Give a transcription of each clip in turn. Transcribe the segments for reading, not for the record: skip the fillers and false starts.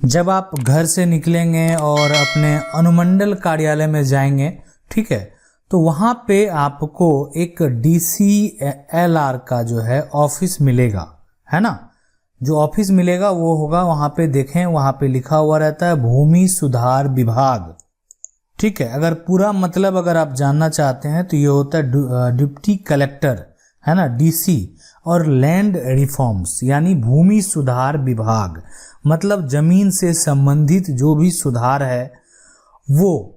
जब आप घर से निकलेंगे और अपने अनुमंडल कार्यालय में जाएंगे, ठीक है, तो वहाँ पे आपको एक DCLR का जो है ऑफिस मिलेगा, है ना। जो ऑफिस मिलेगा वो होगा, वहाँ पे देखें, वहाँ पे लिखा हुआ रहता है भूमि सुधार विभाग, ठीक है। अगर पूरा मतलब अगर आप जानना चाहते हैं तो ये होता है डिप्टी कलेक्टर, है ना, DC और लैंड रिफॉर्म्स, यानी भूमि सुधार विभाग, मतलब जमीन से संबंधित जो भी सुधार है वो।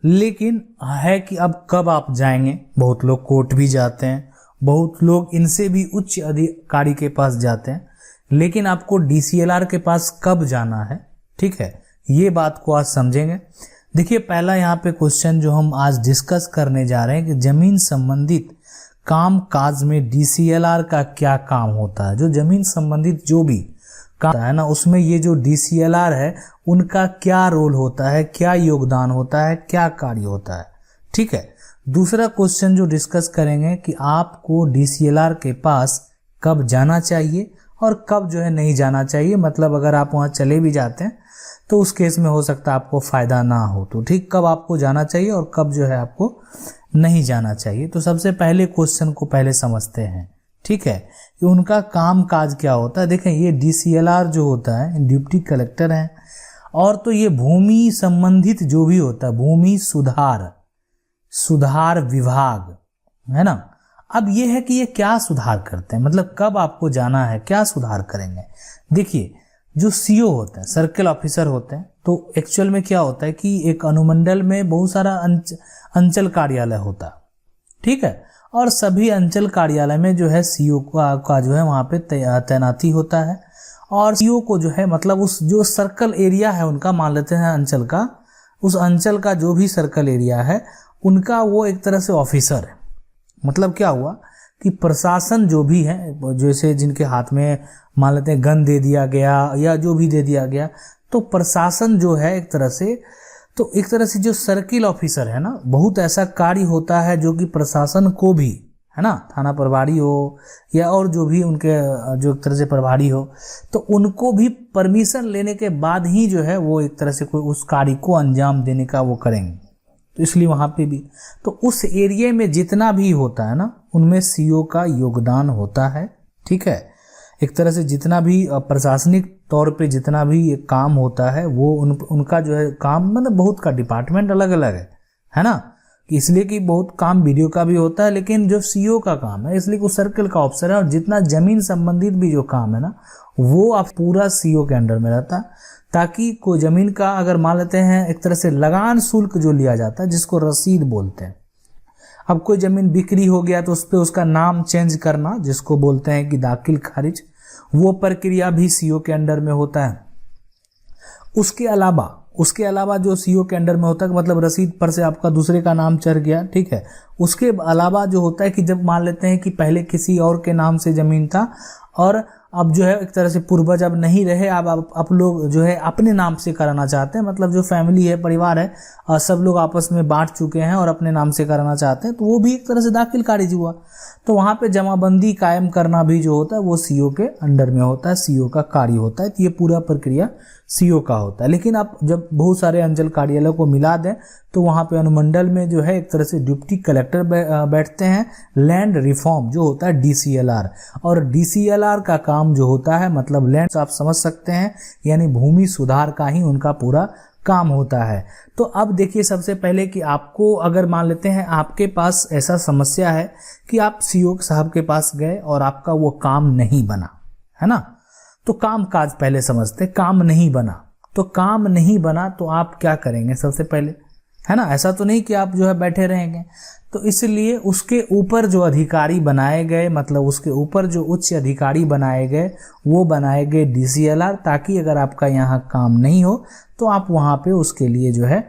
लेकिन है कि अब कब आप जाएंगे, बहुत लोग कोर्ट भी जाते हैं, बहुत लोग इनसे भी उच्च अधिकारी के पास जाते हैं, लेकिन आपको DCLR के पास कब जाना है, ठीक है, ये बात को आज समझेंगे। देखिए, पहला यहाँ पे क्वेश्चन जो हम आज डिस्कस करने जा रहे हैं कि जमीन संबंधित काम काज में DCLR का क्या काम होता है। जो जमीन संबंधित जो भी काम है ना, उसमें ये जो DCLR है उनका क्या रोल होता है, क्या योगदान होता है, क्या कार्य होता है, ठीक है। दूसरा क्वेश्चन जो डिस्कस करेंगे कि आपको DCLR के पास कब जाना चाहिए और कब जो है नहीं जाना चाहिए, मतलब अगर आप वहाँ चले भी जाते हैं तो उस केस में हो सकता है आपको फायदा ना हो, तो ठीक, कब आपको जाना चाहिए और कब जो है आपको नहीं जाना चाहिए। तो सबसे पहले क्वेश्चन को पहले समझते हैं, ठीक है, कि उनका काम काज क्या होता है। देखें, ये DCLR जो होता है डिप्टी कलेक्टर है, और तो ये भूमि संबंधित जो भी होता है भूमि सुधार विभाग, है ना। अब ये है कि ये क्या सुधार करते हैं, मतलब कब आपको जाना है, क्या सुधार करेंगे। देखिए, जो CO होते हैं, सर्किल ऑफिसर होते हैं, तो एक्चुअल में क्या होता है कि एक अनुमंडल में बहुत सारा अंचल कार्यालय होता है, ठीक है, और सभी अंचल कार्यालय में जो है CO का जो है वहाँ पे तैनाती होता है। और CO को जो है मतलब उस जो सर्कल एरिया है उनका, मान लेते हैं अंचल का, उस अंचल का जो भी सर्कल एरिया है उनका वो एक तरह से ऑफिसर है। मतलब क्या हुआ कि प्रशासन जो भी है, जैसे जिनके हाथ में मान लेते हैं गन दे दिया गया या जो भी दे दिया गया, तो प्रशासन जो है एक तरह से जो सर्किल ऑफिसर है ना, बहुत ऐसा कार्य होता है जो कि प्रशासन को भी, है ना, थाना प्रभारी हो या और जो भी उनके जो एक तरह से प्रभारी हो, तो उनको भी परमिशन लेने के बाद ही जो है वो एक तरह से कोई उस कार्य को अंजाम देने का वो करेंगे। तो इसलिए वहाँ पे भी, तो उस एरिया में जितना भी होता है ना, उनमें CO का योगदान होता है, ठीक है। एक तरह से जितना भी प्रशासनिक तौर पे जितना भी काम होता है वो उनका जो है काम, मतलब बहुत का डिपार्टमेंट अलग अलग है ना, कि इसलिए कि बहुत काम BDO का भी होता है, लेकिन जो CO का काम है इसलिए वो सर्किल का ऑफिसर है। और जितना जमीन संबंधित भी जो काम है ना, वो आप पूरा CO के अंडर में रहता है, ताकि कोई जमीन का अगर मान लेते हैं एक तरह से लगान शुल्क जो लिया जाता है, जिसको रसीद बोलते हैं। अब कोई जमीन बिक्री हो गया तो उस पर उसका नाम चेंज करना, जिसको बोलते हैं कि दाखिल खारिज, वो प्रक्रिया भी CO के अंडर में होता है। उसके अलावा जो CO के अंडर में होता है, मतलब रसीद पर से आपका दूसरे का नाम चढ़ गया, ठीक है, उसके अलावा जो होता है कि जब मान लेते हैं कि पहले किसी और के नाम से जमीन था और अब जो है एक तरह से पूर्वज अब नहीं रहे, अब आप लोग जो है अपने नाम से कराना चाहते हैं, मतलब जो फैमिली है, परिवार है, सब लोग आपस में बांट चुके हैं और अपने नाम से कराना चाहते हैं, तो वो भी एक तरह से दाखिल खारिज हुआ। तो वहाँ पे जमाबंदी कायम करना भी जो होता है वो CO के अंडर में होता है, CO का कार्य होता है। तो ये पूरा प्रक्रिया CO का होता है। लेकिन आप जब बहुत सारे अंचल कार्यालय को मिला दें तो वहाँ पे अनुमंडल में जो है एक तरह से डिप्टी कलेक्टर बैठते हैं, लैंड रिफॉर्म जो होता है DCLR, और DCLR का काम जो होता है मतलब लैंड, आप समझ सकते हैं, यानी भूमि सुधार का ही उनका पूरा काम होता है। तो अब देखिए, सबसे पहले कि आपको अगर मान लेते हैं आपके पास ऐसा समस्या है कि आप CO साहब के पास गए और आपका वो काम नहीं बना, है ना, तो काम काज पहले समझते, काम नहीं बना तो आप क्या करेंगे सबसे पहले, है ना। ऐसा तो नहीं कि आप जो है बैठे रहेंगे, तो इसलिए उसके ऊपर जो अधिकारी बनाए गए, मतलब उसके ऊपर जो उच्च अधिकारी बनाए गए वो बनाए गए DCLR, ताकि अगर आपका यहाँ काम नहीं हो तो आप वहाँ पे उसके लिए जो है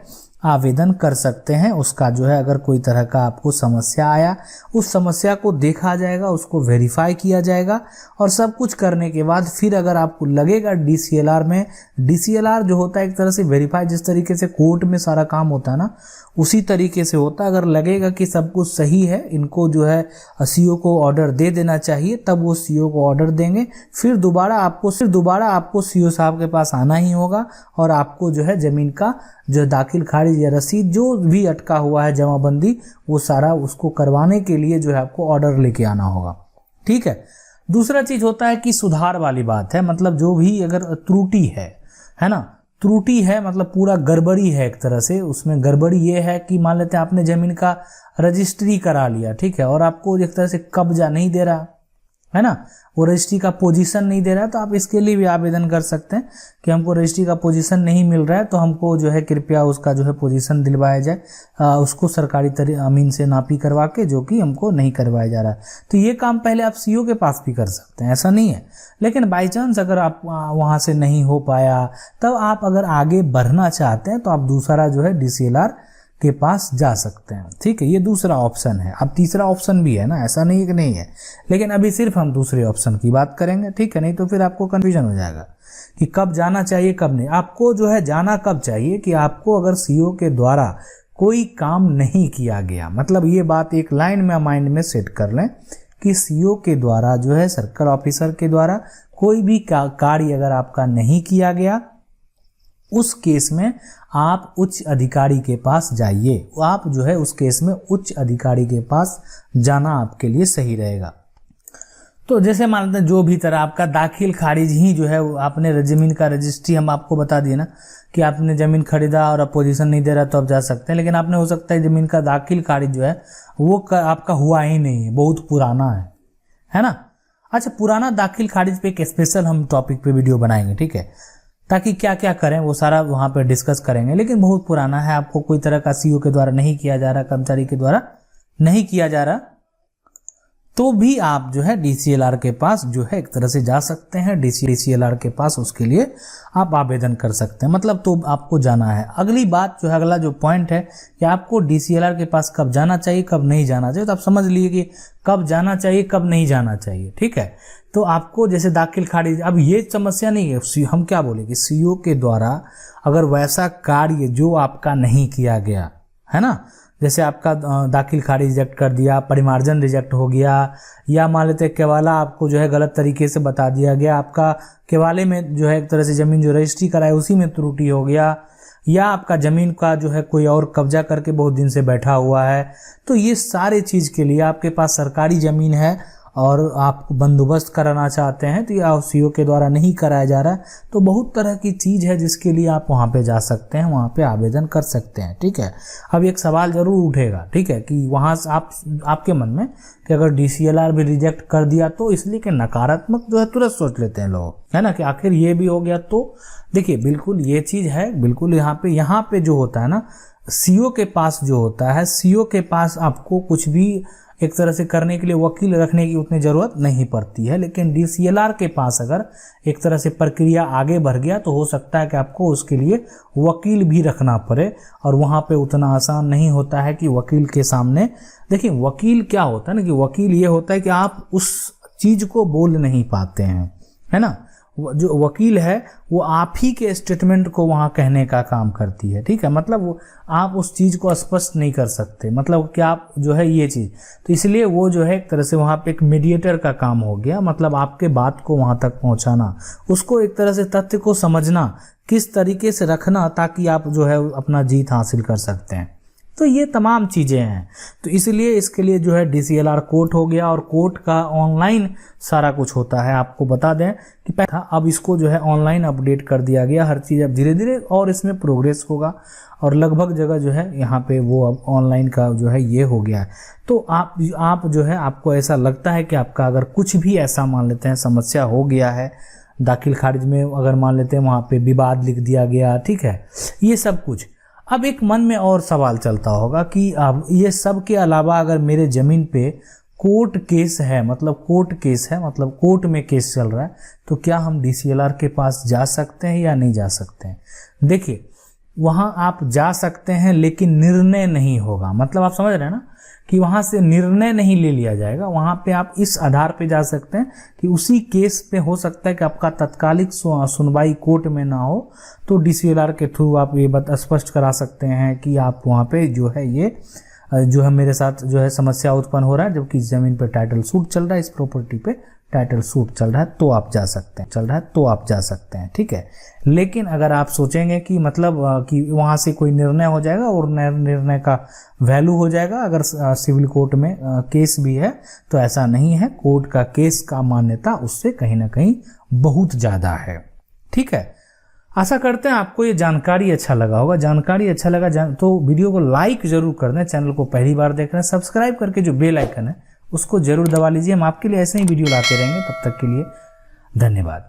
आवेदन कर सकते हैं। उसका जो है अगर कोई तरह का आपको समस्या आया, उस समस्या को देखा जाएगा, उसको वेरीफाई किया जाएगा और सब कुछ करने के बाद फिर अगर आपको लगेगा DCLR में, DCLR जो होता है एक तरह से वेरीफाई, जिस तरीके से कोर्ट में सारा काम होता है ना उसी तरीके से होता है। अगर लगेगा कि सब कुछ सही है, इनको जो है CO को ऑर्डर दे देना चाहिए, तब वो CO को ऑर्डर देंगे। फिर दोबारा आपको CO साहब के पास आना ही होगा और आपको जो है ज़मीन का जो दाखिल खारिज या रसीद जो भी अटका हुआ है जमाबंदी, वो सारा उसको करवाने के लिए जो है आपको ऑर्डर लेके आना होगा। ठीक है। दूसरा चीज होता है कि सुधार वाली बात है, मतलब जो भी अगर त्रुटि है ना, त्रुटि है मतलब पूरा गड़बड़ी है एक तरह से। उसमें गड़बड़ी ये है कि मान लेते हैं आपने जमीन का रजिस्ट्री करा लिया, ठीक है, और आपको एक तरह से कब्जा नहीं दे रहा है ना, वो रजिस्ट्री का पोजीशन नहीं दे रहा है, तो आप इसके लिए भी आवेदन कर सकते हैं कि हमको रजिस्ट्री का पोजीशन नहीं मिल रहा है, तो हमको जो है कृपया उसका जो है पोजीशन दिलवाया जाए, उसको सरकारी अमीन से नापी करवा के, जो कि हमको नहीं करवाया जा रहा है। तो ये काम पहले आप CO के पास भी कर सकते हैं, ऐसा नहीं है। लेकिन बाई चांस अगर आप वहाँ से नहीं हो पाया, तब आप अगर आगे बढ़ना चाहते हैं तो आप दूसरा जो है DCLR के पास जा सकते हैं। ठीक है, ये दूसरा ऑप्शन है। अब तीसरा ऑप्शन भी है ना, ऐसा नहीं है कि नहीं है, लेकिन अभी सिर्फ हम दूसरे ऑप्शन की बात करेंगे। ठीक है, नहीं तो फिर आपको कंफ्यूजन हो जाएगा कि कब जाना चाहिए कब नहीं। आपको जो है जाना कब चाहिए कि आपको अगर CO के द्वारा कोई काम नहीं किया गया, मतलब ये बात एक लाइन में माइंड में सेट कर लें कि CO के द्वारा जो है सर्कल ऑफिसर के द्वारा कोई भी कार्य अगर आपका नहीं किया गया, उस केस में आप उच्च अधिकारी के पास जाइए। आप जो है उस केस में उच्च अधिकारी के पास जाना आपके लिए सही रहेगा। तो जैसे मानते हैं जो भी तरह आपका दाखिल खारिज ही जो है, आपने जमीन का रजिस्ट्री हम आपको बता दिए ना कि आपने जमीन खरीदा और पोजीशन नहीं दे रहा तो आप जा सकते हैं, लेकिन आपने हो सकता है जमीन का दाखिल खारिज जो है वो आपका हुआ ही नहीं है, बहुत पुराना है ना। अच्छा, पुराना दाखिल खारिज पे एक स्पेशल हम टॉपिक पे वीडियो बनाएंगे, ठीक है, ताकि क्या क्या करें वो सारा वहाँ पे डिस्कस करेंगे। लेकिन बहुत पुराना है, आपको कोई तरह का CO के द्वारा नहीं किया जा रहा, कर्मचारी के द्वारा नहीं किया जा रहा, तो भी आप जो है DCLR के पास जो है एक तरह से जा सकते हैं। DCLR के पास उसके लिए आप आवेदन कर सकते हैं, मतलब तो आपको जाना है। अगली बात जो है, अगला जो पॉइंट है कि आपको DCLR के पास कब जाना चाहिए कब नहीं जाना चाहिए। तो आप समझ लिए कि कब जाना चाहिए कब नहीं जाना चाहिए। ठीक है, तो आपको जैसे दाखिल खारिज, अब ये समस्या नहीं है, हम क्या बोले कि CO के द्वारा अगर वैसा कार्य जो आपका नहीं किया गया है ना, जैसे आपका दाखिल खारिज रिजेक्ट कर दिया, परिमार्जन रिजेक्ट हो गया, या मान लेते केवाला आपको जो है गलत तरीके से बता दिया गया, आपका केवाले में जो है एक तरह से जमीन जो रजिस्ट्री कराए उसी में त्रुटि हो गया, या आपका जमीन का जो है कोई और कब्जा करके बहुत दिन से बैठा हुआ है, तो ये सारे चीज़ के लिए आपके पास सरकारी ज़मीन है और आप बंदोबस्त कराना चाहते हैं तो ये CO के द्वारा नहीं कराया जा रहा है, तो बहुत तरह की चीज़ है जिसके लिए आप वहाँ पे जा सकते हैं, वहाँ पे आवेदन कर सकते हैं। ठीक है, अब एक सवाल ज़रूर उठेगा, ठीक है, कि वहाँ से आपके मन में कि अगर DCLR भी रिजेक्ट कर दिया तो, इसलिए कि नकारात्मक जो है तुरंत सोच लेते हैं लोग, है ना, कि आखिर ये भी हो गया। तो देखिए बिल्कुल ये चीज़ है, बिल्कुल यहाँ पे जो होता है ना, CO के पास जो होता है, CO के पास आपको कुछ भी एक तरह से करने के लिए वकील रखने की उतनी ज़रूरत नहीं पड़ती है। लेकिन DCLR के पास अगर एक तरह से प्रक्रिया आगे बढ़ गया तो हो सकता है कि आपको उसके लिए वकील भी रखना पड़े, और वहाँ पे उतना आसान नहीं होता है कि वकील के सामने, देखिए वकील क्या होता है ना, कि वकील ये होता है कि आप उस चीज़ को बोल नहीं पाते हैं, है ना, जो वकील है वो आप ही के स्टेटमेंट को वहाँ कहने का काम करती है। ठीक है, मतलब वो आप उस चीज़ को स्पष्ट नहीं कर सकते, मतलब कि आप जो है ये चीज़, तो इसलिए वो जो है एक तरह से वहाँ पे एक मीडिएटर का काम हो गया, मतलब आपके बात को वहाँ तक पहुँचाना, उसको एक तरह से तथ्य को समझना, किस तरीके से रखना ताकि आप जो है अपना जीत हासिल कर सकते हैं। तो ये तमाम चीज़ें हैं, तो इसलिए इसके लिए जो है DCLR कोर्ट हो गया, और कोर्ट का ऑनलाइन सारा कुछ होता है। आपको बता दें कि अब इसको जो है ऑनलाइन अपडेट कर दिया गया, हर चीज़ अब धीरे धीरे और इसमें प्रोग्रेस होगा, और लगभग जगह जो है यहाँ पे वो अब ऑनलाइन का जो है ये हो गया है। तो आप जो है, आपको ऐसा लगता है कि आपका अगर कुछ भी ऐसा मान लेते हैं समस्या हो गया है दाखिल खारिज में, अगर मान लेते हैं वहाँ पे विवाद लिख दिया गया, ठीक है, ये सब कुछ, अब एक मन में और सवाल चलता होगा कि अब ये सब के अलावा अगर मेरे ज़मीन पे कोर्ट केस है, मतलब कोर्ट में केस चल रहा है, तो क्या हम DCLR के पास जा सकते हैं या नहीं जा सकते हैं। देखिए वहां आप जा सकते हैं लेकिन निर्णय नहीं होगा। मतलब आप समझ रहे हैं ना कि वहां से निर्णय नहीं ले लिया जाएगा। वहां पे आप इस आधार पे जा सकते हैं कि उसी केस पे हो सकता है कि आपका तत्कालिक सुनवाई कोर्ट में ना हो, तो DCLR के थ्रू आप ये स्पष्ट करा सकते हैं कि आप वहां पे जो है ये जो है मेरे साथ जो है समस्या उत्पन्न हो रहा है, जबकि जमीन पे टाइटल सूट चल रहा है, इस प्रॉपर्टी पे टाइटल सूट चल रहा है, तो आप जा सकते हैं, ठीक है। लेकिन अगर आप सोचेंगे कि मतलब कि वहां से कोई निर्णय हो जाएगा और निर्णय का वैल्यू हो जाएगा अगर सिविल कोर्ट में केस भी है, तो ऐसा नहीं है। कोर्ट का केस का मान्यता उससे कहीं ना कहीं बहुत ज्यादा है, ठीक है। आशा करते हैं आपको ये जानकारी अच्छा लगा होगा। जानकारी अच्छा लगा तो वीडियो को लाइक जरूर कर दें। चैनल को पहली बार देख रहे हैं, सब्सक्राइब करके जो बेल आइकन है उसको जरूर दबा लीजिए। हम आपके लिए ऐसे ही वीडियो लाते रहेंगे। तब तक के लिए धन्यवाद।